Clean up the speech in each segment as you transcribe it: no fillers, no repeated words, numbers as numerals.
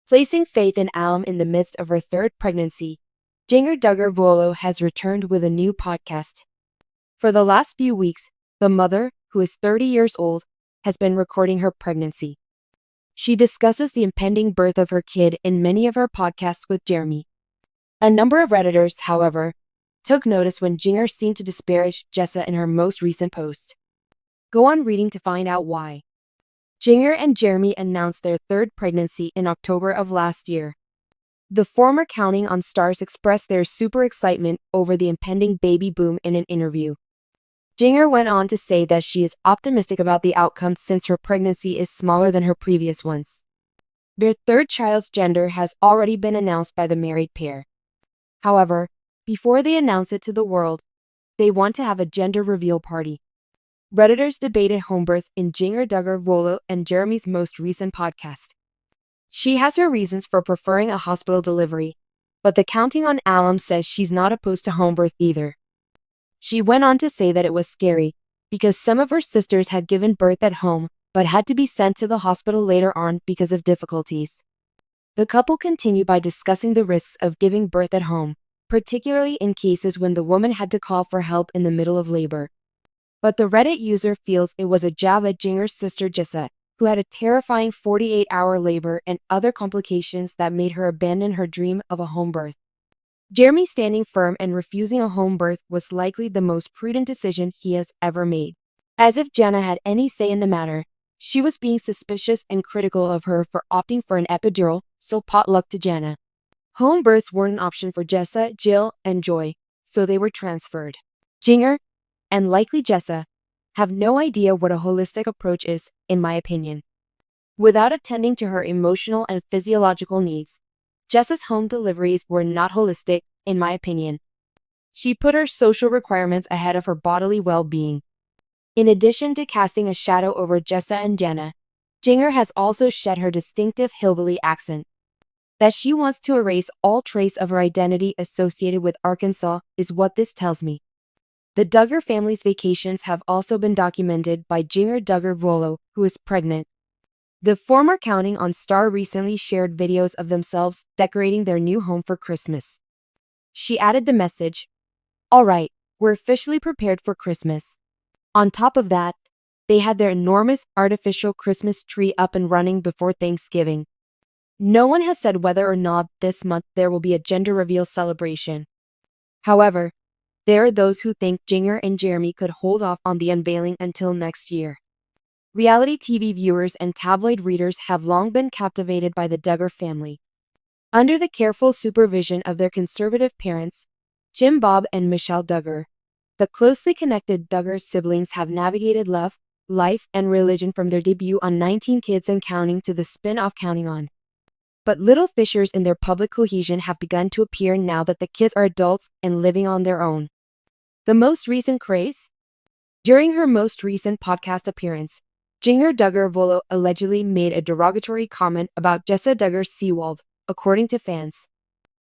Placing faith in Alum in the midst of her third pregnancy, Jinger Duggar Vuolo has returned with a new podcast. For the last few weeks, the mother, who is 30 years old, has been recording her pregnancy. She discusses the impending birth of her kid in many of her podcasts with Jeremy. A number of Redditors, however, took notice when Jinger seemed to disparage Jessa in her most recent post. Go on reading to find out why. Jinger and Jeremy announced their third pregnancy in October of last year. The former Counting on Stars expressed their super excitement over the impending baby boom in an interview. Jinger went on to say that she is optimistic about the outcome since her pregnancy is smaller than her previous ones. Their third child's gender has already been announced by the married pair. However, before they announce it to the world, they want to have a gender reveal party. Redditors debated home births in Jinger Duggar Vuolo and Jeremy's most recent podcast. She has her reasons for preferring a hospital delivery, but the Counting on Alum says she's not opposed to home birth either. She went on to say that it was scary, because some of her sisters had given birth at home, but had to be sent to the hospital later on because of difficulties. The couple continued by discussing the risks of giving birth at home, particularly in cases when the woman had to call for help in the middle of labor. But the Reddit user feels it was a jab at Jinger's sister Jessa, who had a terrifying 48-hour labor and other complications that made her abandon her dream of a home birth. Jeremy standing firm and refusing a home birth was likely the most prudent decision he has ever made. As if Johannah had any say in the matter, she was being suspicious and critical of her for opting for an epidural, so potluck to Johannah. Home births weren't an option for Jessa, Jill, and Joy, so they were transferred. Jinger, and likely Jessa, have no idea what a holistic approach is, in my opinion. Without attending to her emotional and physiological needs, Jessa's home deliveries were not holistic, in my opinion. She put her social requirements ahead of her bodily well-being. In addition to casting a shadow over Jessa and Johannah, Jinger has also shed her distinctive hillbilly accent. That she wants to erase all trace of her identity associated with Arkansas is what this tells me. The Duggar family's vacations have also been documented by Jinger Duggar Vuolo, who is pregnant. The former Counting on Star recently shared videos of themselves decorating their new home for Christmas. She added the message, "All right, we're officially prepared for Christmas." On top of that, they had their enormous artificial Christmas tree up and running before Thanksgiving. No one has said whether or not this month there will be a gender reveal celebration. However, there are those who think Jinger and Jeremy could hold off on the unveiling until next year. Reality TV viewers and tabloid readers have long been captivated by the Duggar family. Under the careful supervision of their conservative parents, Jim Bob and Michelle Duggar, the closely connected Duggar siblings have navigated love, life, and religion from their debut on 19 Kids and Counting to the spin-off Counting On. But little fissures in their public cohesion have begun to appear now that the kids are adults and living on their own. The most recent craze? During her most recent podcast appearance, Jinger Duggar Vuolo allegedly made a derogatory comment about Jessa Duggar's Seewald, according to fans.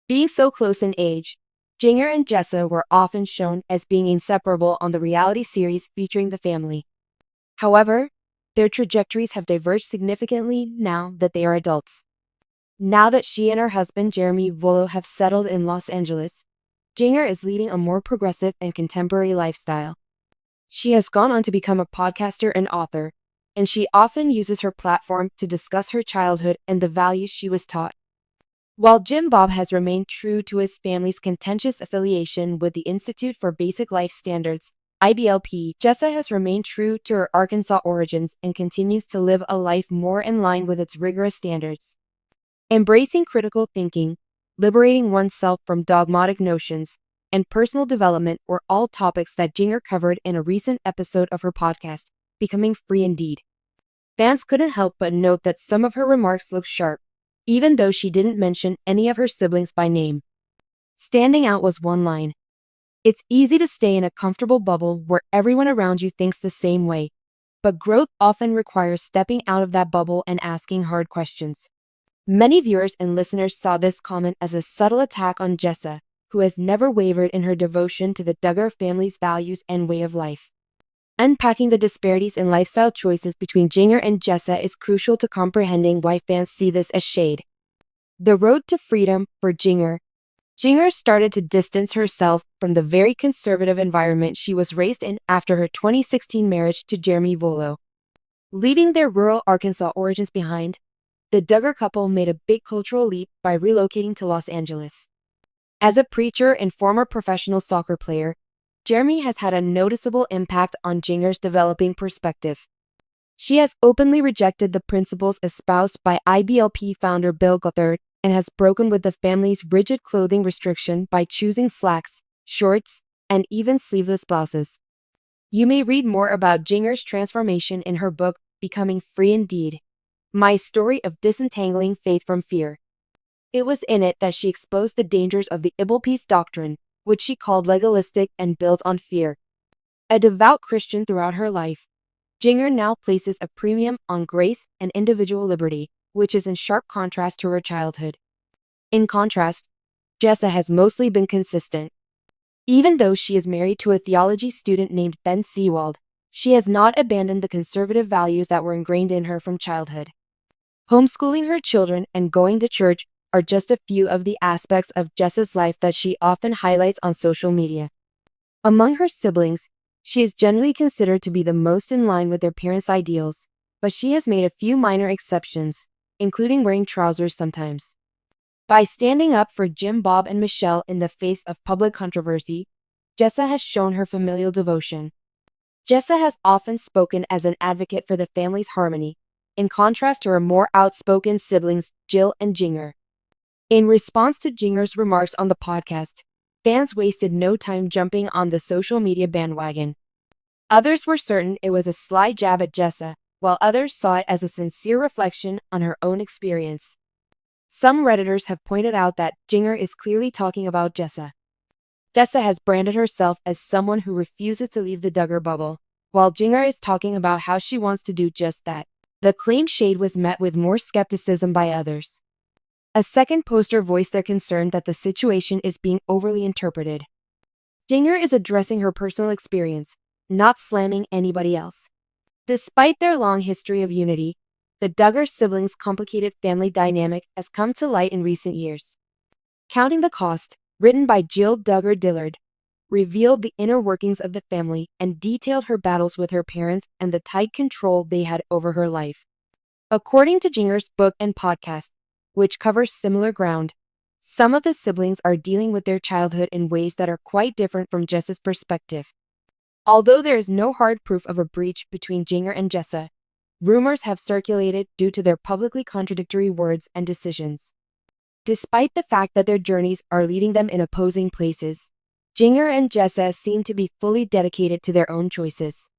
Being so close in age, Jinger and Jessa were often shown as being inseparable on the reality series featuring the family. However, their trajectories have diverged significantly now that they are adults. Now that she and her husband Jeremy Vuolo have settled in Los Angeles, Jinger is leading a more progressive and contemporary lifestyle. She has gone on to become a podcaster and author, and she often uses her platform to discuss her childhood and the values she was taught. While Jim Bob has remained true to his family's contentious affiliation with the Institute for Basic Life Standards, IBLP, Jessa has remained true to her Arkansas origins and continues to live a life more in line with its rigorous standards. Embracing critical thinking, liberating oneself from dogmatic notions, and personal development were all topics that Jinger covered in a recent episode of her podcast, Becoming Free Indeed. Fans couldn't help but note that some of her remarks looked sharp, even though she didn't mention any of her siblings by name. Standing out was one line. "It's easy to stay in a comfortable bubble where everyone around you thinks the same way, but growth often requires stepping out of that bubble and asking hard questions." Many viewers and listeners saw this comment as a subtle attack on Jessa, who has never wavered in her devotion to the Duggar family's values and way of life. Unpacking the disparities in lifestyle choices between Jinger and Jessa is crucial to comprehending why fans see this as shade. The road to freedom for Jinger. Jinger started to distance herself from the very conservative environment she was raised in after her 2016 marriage to Jeremy Vuolo. Leaving their rural Arkansas origins behind, the Duggar couple made a big cultural leap by relocating to Los Angeles. As a preacher and former professional soccer player, Jeremy has had a noticeable impact on Jinger's developing perspective. She has openly rejected the principles espoused by IBLP founder Bill Gothard and has broken with the family's rigid clothing restriction by choosing slacks, shorts, and even sleeveless blouses. You may read more about Jinger's transformation in her book, Becoming Free Indeed: My Story of Disentangling Faith from Fear. It was in it that she exposed the dangers of the IBLP's doctrine, which she called legalistic and built on fear. A devout Christian throughout her life, Jinger now places a premium on grace and individual liberty, which is in sharp contrast to her childhood. In contrast, Jessa has mostly been consistent. Even though she is married to a theology student named Ben Seewald, she has not abandoned the conservative values that were ingrained in her from childhood. Homeschooling her children and going to church are just a few of the aspects of Jessa's life that she often highlights on social media. Among her siblings, she is generally considered to be the most in line with their parents' ideals, but she has made a few minor exceptions, including wearing trousers sometimes. By standing up for Jim, Bob, and Michelle in the face of public controversy, Jessa has shown her familial devotion. Jessa has often spoken as an advocate for the family's harmony, in contrast to her more outspoken siblings Jill and Jinger. In response to Jinger's remarks on the podcast, fans wasted no time jumping on the social media bandwagon. Others were certain it was a sly jab at Jessa, while others saw it as a sincere reflection on her own experience. Some Redditors have pointed out that Jinger is clearly talking about Jessa. Jessa has branded herself as someone who refuses to leave the Duggar bubble, while Jinger is talking about how she wants to do just that. The claimed shade was met with more skepticism by others. A second poster voiced their concern that the situation is being overly interpreted. Jinger is addressing her personal experience, not slamming anybody else. Despite their long history of unity, the Duggar siblings' complicated family dynamic has come to light in recent years. Counting the Cost, written by Jill Dillard, revealed the inner workings of the family and detailed her battles with her parents and the tight control they had over her life. According to Jinger's book and podcast, which covers similar ground, some of the siblings are dealing with their childhood in ways that are quite different from Jessa's perspective. Although there is no hard proof of a breach between Jinger and Jessa, rumors have circulated due to their publicly contradictory words and decisions. Despite the fact that their journeys are leading them in opposing places, Jinger and Jessa seem to be fully dedicated to their own choices.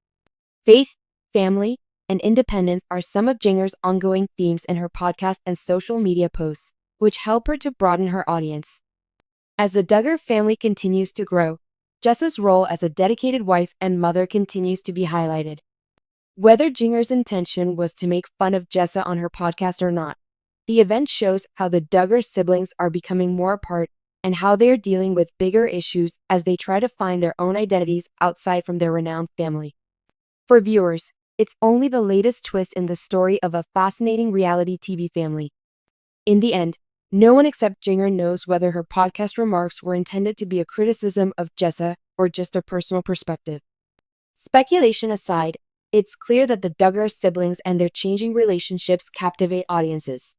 Faith, family, and independence are some of Jinger's ongoing themes in her podcast and social media posts, which help her to broaden her audience. As the Duggar family continues to grow, Jessa's role as a dedicated wife and mother continues to be highlighted. Whether Jinger's intention was to make fun of Jessa on her podcast or not, the event shows how the Duggar siblings are becoming more apart and how they are dealing with bigger issues as they try to find their own identities outside from their renowned family. For viewers, it's only the latest twist in the story of a fascinating reality TV family. In the end, no one except Jinger knows whether her podcast remarks were intended to be a criticism of Jessa or just a personal perspective. Speculation aside, it's clear that the Duggar siblings and their changing relationships captivate audiences.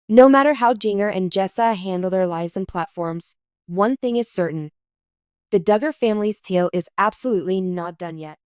No matter how Jinger and Jessa handle their lives and platforms, one thing is certain: the Duggar family's tale is absolutely not done yet.